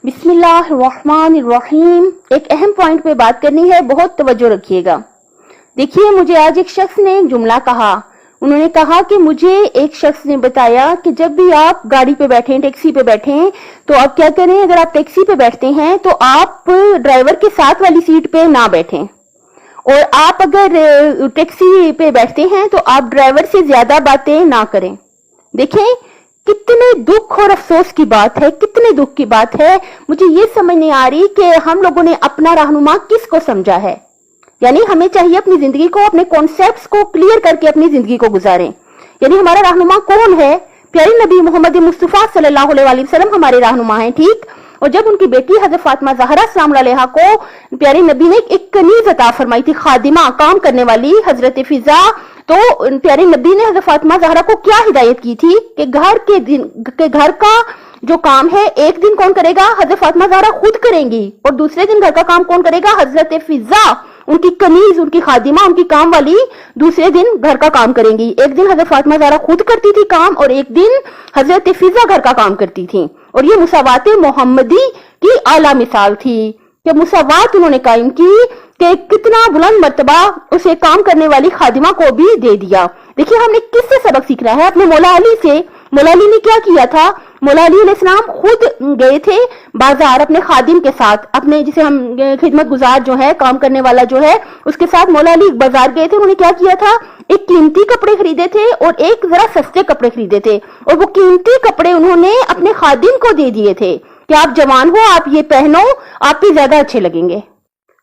बिस्मिल्लाहिर्रहमानिर्रहीम। एक अहम पॉइंट पे बात करनी है, बहुत तवज्जो रखिएगा। देखिए, मुझे आज एक शख्स ने एक जुमला कहा। उन्होंने कहा कि मुझे एक शख्स ने बताया कि जब भी आप गाड़ी पे बैठें, टैक्सी पे बैठें, तो आप क्या करें, अगर आप टैक्सी पे बैठते हैं तो आप ड्राइवर के साथ वाली सीट पे ना बैठें, और आप अगर टैक्सी पे बैठते हैं तो आप ड्राइवर से ज्यादा बातें ना करें। देखें, कितने दुख और अफसोस की बात है, कितने दुख की बात है। मुझे ये समझ नहीं आ रही कि हम लोगों ने अपना रहनुमा किसको समझा है। यानी हमें चाहिए अपनी जिंदगी को, अपने कॉन्सेप्ट्स को क्लियर करके अपनी जिंदगी को गुजारें। यानी हमारा रहनुमा कौन है? प्यारे नबी मोहम्मद मुस्तफा सल्लल्लाहु अलैहि वसल्लम हमारे रहनुमा हैं, ठीक। और जब उनकी बेटी हजरत फातिमा ज़हरा सलाम अलैहा को प्यारे नबी ने एक कनीज अता फरमाई थी, खादिमा, काम करने वाली, हजरत फिजा, तो प्यारे नबी ने हजरत फातिमा ज़हरा को क्या हिदायत की थी कि घर का जो काम है एक दिन कौन करेगा? हजरत फातिमा ज़हरा खुद करेंगी, और दूसरे दिन घर का काम कौन करेगा? हजरत फिजा, उनकी कनीज, उनकी खादिमा, उनकी काम वाली, दूसरे दिन घर का काम करेंगी। एक दिन हजरत फातिमा ज़हरा खुद करती थी काम, और एक दिन हजरत फिजा घर का काम करती थी। और ये मुसावात मोहम्मदी की आला मिसाल थी कि मुसावात उन्होंने कायम की कि कितना बुलंद मर्तबा उसे काम करने वाली खादिमा को भी दे दिया। देखिए, हमने किससे सबक सीखना है? अपने मौला अली से। मौला अली ने क्या किया था? मौला अली अलैहिस्सलाम खुद गए थे बाजार अपने खादिम के साथ, अपने जिसे हम खिदमत गुजार जो है, काम करने वाला जो है, उसके साथ मौला अली बाजार गए थे। उन्होंने क्या किया था? एक कीमती कपड़े खरीदे थे और एक जरा सस्ते कपड़े खरीदे थे, और वो कीमती कपड़े उन्होंने अपने खादिम को दे दिए थे कि आप जवान हो, आप ये पहनो, आप भी ज्यादा अच्छे लगेंगे।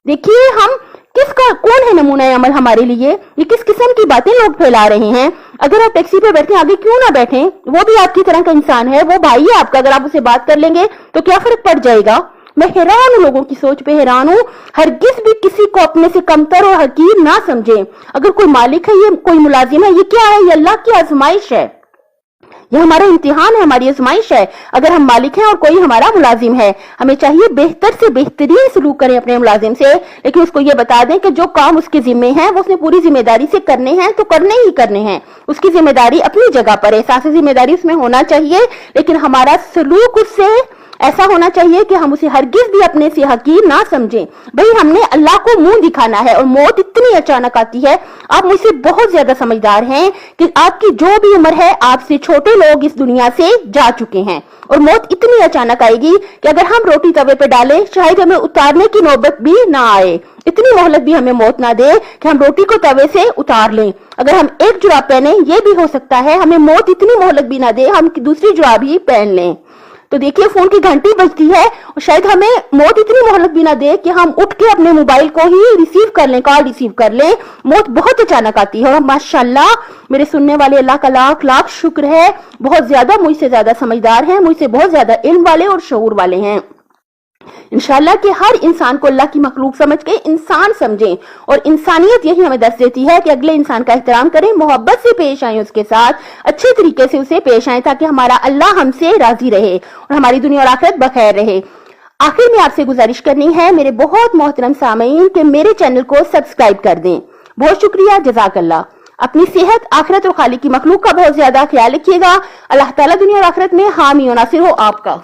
देखिए, हम किसका, कौन है नमूना अमल हमारे लिए? ये किस किस्म की बातें लोग फैला रहे हैं। अगर आप टैक्सी पे बैठे, आगे क्यों ना बैठें, वो भी आपकी तरह का इंसान है, वो भाई है आपका। अगर आप उसे बात कर लेंगे तो क्या फर्क पड़ जाएगा? मैं हैरान हूं, लोगों की सोच पे हैरान हूं। हरगिज भी किसी को अपने से कमतर और हकीर ना समझे। अगर कोई मालिक है, ये कोई मुलाजिम है, ये क्या है? ये अल्लाह की आजमाइश है, ये हमारा इम्तिहान है, हमारी आजमाइश है। अगर हम मालिक हैं और कोई हमारा मुलाजिम है, हमें चाहिए बेहतर से बेहतरीन सलूक करें अपने मुलाजिम से, लेकिन उसको ये बता दें कि जो काम उसके जिम्मे हैं वो उसने पूरी जिम्मेदारी से करने हैं, तो करने ही करने हैं। उसकी जिम्मेदारी अपनी जगह पर है, एहसास जिम्मेदारी उसमें होना चाहिए, लेकिन हमारा सलूक उससे ऐसा होना चाहिए कि हम उसे हरगिज भी अपने से हकीर ना समझें। भाई, हमने अल्लाह को मुंह दिखाना है, और मौत इतनी अचानक आती है। आप मुझसे बहुत ज्यादा समझदार हैं कि आपकी जो भी उम्र है, आपसे छोटे लोग इस दुनिया से जा चुके हैं, और मौत इतनी अचानक आएगी कि अगर हम रोटी तवे पे डालें, शायद हमें उतारने की नौबत भी ना आए। इतनी मोहलत भी हमें मौत ना दे कि हम रोटी को तवे से उतार लें। अगर हम एक जुराब पहने, ये भी हो सकता है हमें मौत इतनी मोहलत भी ना दे, हम दूसरी जुराब ही पहन लें। तो देखिए, फोन की घंटी बजती है, और शायद हमें मौत इतनी मोहलत भी ना दे कि हम उठ के अपने मोबाइल को ही रिसीव कर लें, कॉल रिसीव कर लें। मौत बहुत अचानक आती है, और माशाल्लाह मेरे सुनने वाले अल्लाह का लाख लाख शुक्र है, बहुत ज्यादा मुझसे ज्यादा समझदार हैं, मुझसे बहुत ज्यादा इल्म वाले और शऊर वाले हैं। इंशाल्लाह कि हर इंसान को अल्लाह की मखलूक समझ के इंसान समझें, और इंसानियत यही हमें दर्श देती है कि अगले इंसान का एहतराम करें, मोहब्बत से पेश आए, उसके साथ अच्छे तरीके से उसे पेश आए, ताकि हमारा अल्लाह हमसे राजी रहे और हमारी दुनिया और आखिरत बखैर रहे। आखिर में आपसे गुजारिश करनी है मेरे बहुत मोहतरम सामीन कि मेरे चैनल को सब्सक्राइब कर दें। बहुत शुक्रिया, जज़ाकल्लाह। अपनी सेहत, आखिरत और खालिक की मखलूक का बहुत ज्यादा ख्याल रखिएगा। अल्लाह ताला दुनिया और आखिरत में हामी और नासिर हो आपका।